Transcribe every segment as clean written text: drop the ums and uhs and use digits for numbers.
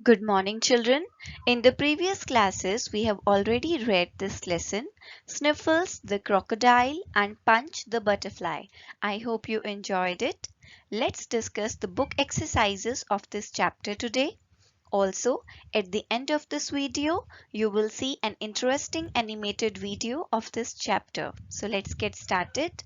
Good morning, children. In the previous classes, we have already read this lesson, Sniffles the crocodile and Punch the butterfly. I hope you enjoyed it. Let's discuss the book exercises of this chapter today. Also, at the end of this video, you will see an interesting animated video of this chapter. So let's get started.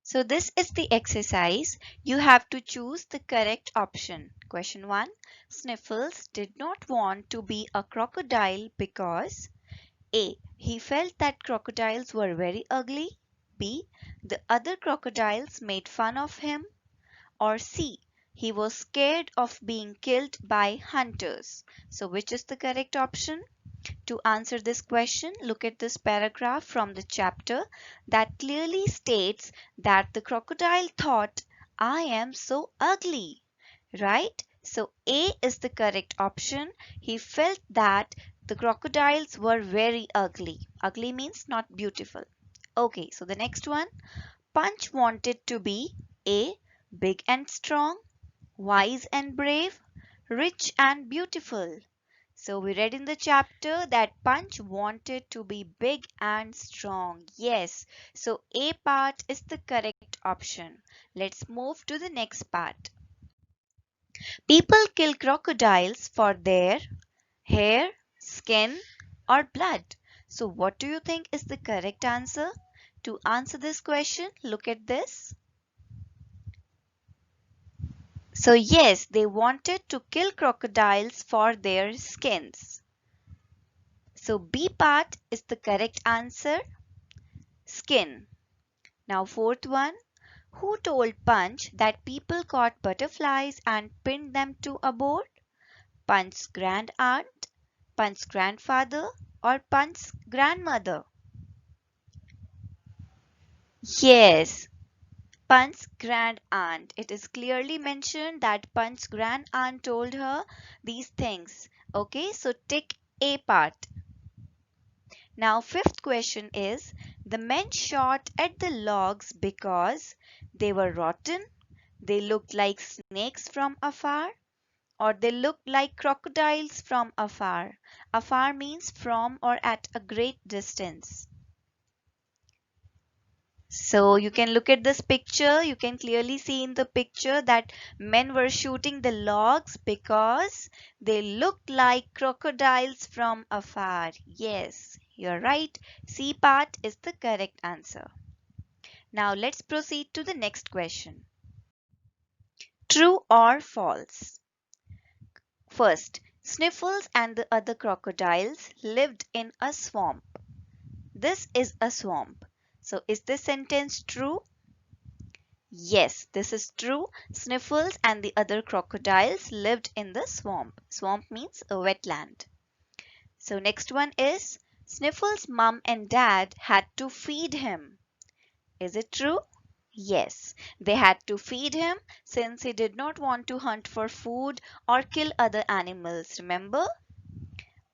So this is the exercise. You have to choose the correct option. Question 1. Sniffles did not want to be a crocodile because A. He felt that crocodiles were very ugly. B. The other crocodiles made fun of him. Or C. He was scared of being killed by hunters. So which is the correct option? To answer this question, look at this paragraph from the chapter that clearly states that the crocodile thought, I am so ugly, right? So A is the correct option. He felt that the crocodiles were very ugly. Ugly means not beautiful. Okay, so the next one. Punch wanted to be A. Big and strong, wise and brave, rich and beautiful. So we read in the chapter that Punch wanted to be big and strong. Yes. So A part is the correct option. Let's move to the next part. People kill crocodiles for their hair, skin, or blood. So what do you think is the correct answer? To answer this question, look at this. So yes, they wanted to kill crocodiles for their skins. So B part is the correct answer, skin. Now fourth one, who told Punch that people caught butterflies and pinned them to a board? Punch's grand aunt, Punch's grandfather, or Punch's grandmother? Yes, Punch's grand aunt. It is clearly mentioned that Punch's grand aunt told her these things. Okay, so tick A part. Now fifth question is, the men shot at the logs because they were rotten, they looked like snakes from afar, or they looked like crocodiles from afar. Afar means from or at a great distance. So you can look at this picture. You can clearly see in the picture that men were shooting the logs because they looked like crocodiles from afar. Yes, you're right. C part is the correct answer. Now let's proceed to the next question. True or false? First, Sniffles and the other crocodiles lived in a swamp. This is a swamp. So is this sentence true? Yes, this is true. Sniffles and the other crocodiles lived in the swamp. Swamp means a wetland. So next one is Sniffles' mom and dad had to feed him. Is it true? Yes, they had to feed him since he did not want to hunt for food or kill other animals, remember?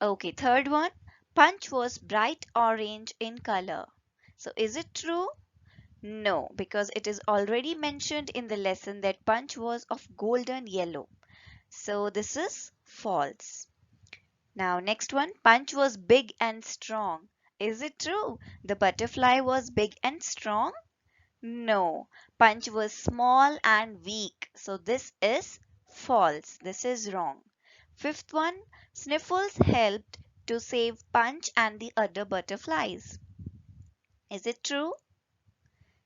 Okay, third one. Punch was bright orange in color. So is it true? No, because it is already mentioned in the lesson that Punch was of golden yellow. So this is false. Now next one, Punch was big and strong. Is it true? The butterfly was big and strong? No, Punch was small and weak. So this is false. This is wrong. Fifth one, Sniffles helped to save Punch and the other butterflies. Is it true?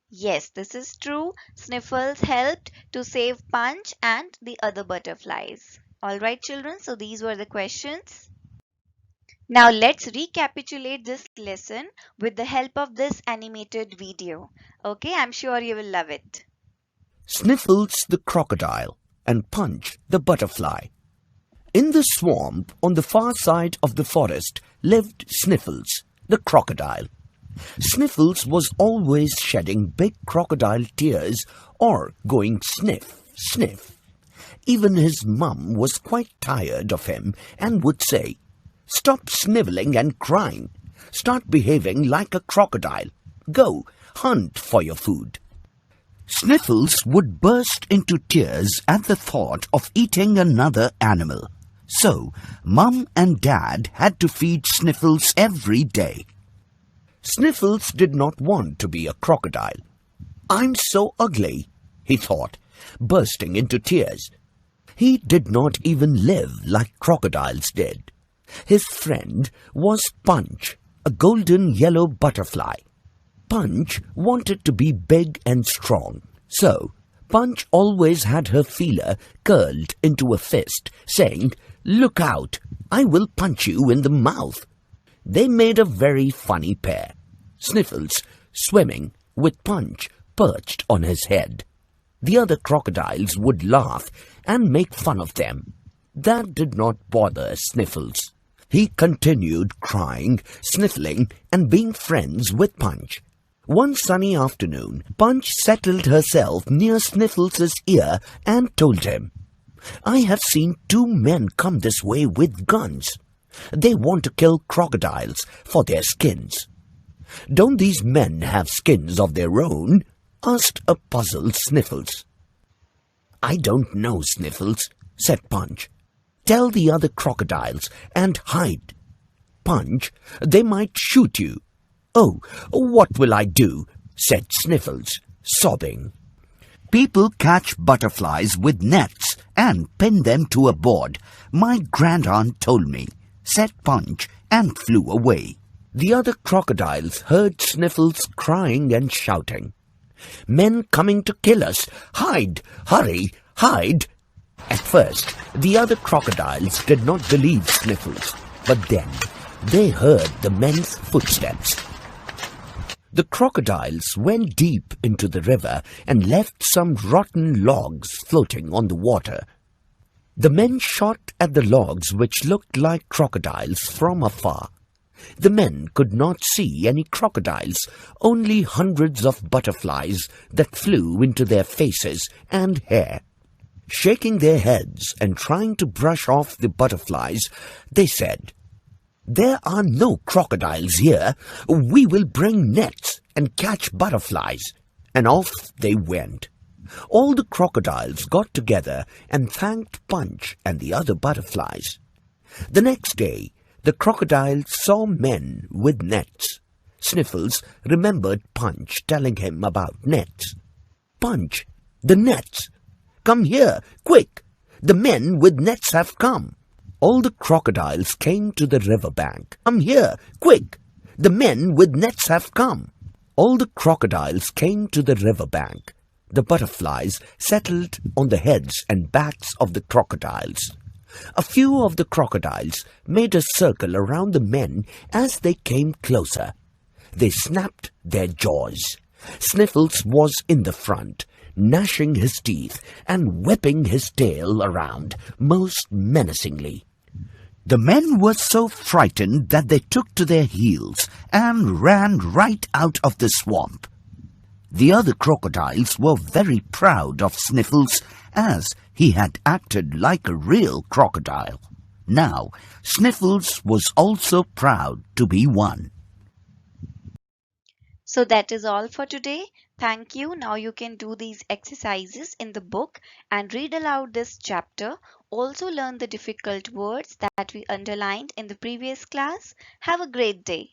Yes, this is true. Sniffles helped to save Punch and the other butterflies. Alright children, so these were the questions. Now let's recapitulate this lesson with the help of this animated video. Okay, I'm sure you will love it. Sniffles the crocodile and Punch the butterfly. In the swamp on the far side of the forest lived Sniffles the crocodile. Sniffles was always shedding big crocodile tears or going sniff, sniff. Even his mum was quite tired of him and would say, "Stop snivelling and crying. Start behaving like a crocodile. Go, hunt for your food." Sniffles would burst into tears at the thought of eating another animal. So, Mum and Dad had to feed Sniffles every day. Sniffles did not want to be a crocodile. "I'm so ugly," he thought, bursting into tears. He did not even live like crocodiles did. His friend was Punch, a golden yellow butterfly. Punch wanted to be big and strong, so Punch always had her feeler curled into a fist, saying, "Look out, I will punch you in the mouth." They made a very funny pair, Sniffles swimming with Punch perched on his head. The other crocodiles would laugh and make fun of them. That did not bother Sniffles. He continued crying, sniffling, and being friends with Punch. One sunny afternoon, Punch settled herself near Sniffles' ear and told him, "I have seen 2 men come this way with guns. They want to kill crocodiles for their skins." "Don't these men have skins of their own?" asked a puzzled Sniffles. "I don't know, Sniffles," said Punch. "Tell the other crocodiles and hide." "Punch, they might shoot you." "Oh, what will I do?" said Sniffles, sobbing. "People catch butterflies with nets and pin them to a board. My grandaunt told me," said Punch, and flew away. The other crocodiles heard Sniffles crying and shouting, "Men coming to kill us! Hide! Hurry! Hide!" At first, the other crocodiles did not believe Sniffles, but then they heard the men's footsteps. The crocodiles went deep into the river and left some rotten logs floating on the water. The men shot at the logs which looked like crocodiles from afar. The men could not see any crocodiles, only hundreds of butterflies that flew into their faces and hair. Shaking their heads and trying to brush off the butterflies, they said, "There are no crocodiles here. We will bring nets and catch butterflies." And off they went. All the crocodiles got together and thanked Punch and the other butterflies. The next day, the crocodiles saw men with nets. Sniffles remembered Punch telling him about nets. "Punch, the nets! Come here, quick! The men with nets have come." All the crocodiles came to the river bank. "Come here, quick! The men with nets have come." All the crocodiles came to the river bank. The butterflies settled on the heads and backs of the crocodiles. A few of the crocodiles made a circle around the men as they came closer. They snapped their jaws. Sniffles was in the front, gnashing his teeth and whipping his tail around most menacingly. The men were so frightened that they took to their heels and ran right out of the swamp. The other crocodiles were very proud of Sniffles, as he had acted like a real crocodile. Now, Sniffles was also proud to be one. So that is all for today. Thank you. Now you can do these exercises in the book and read aloud this chapter. Also learn the difficult words that we underlined in the previous class. Have a great day.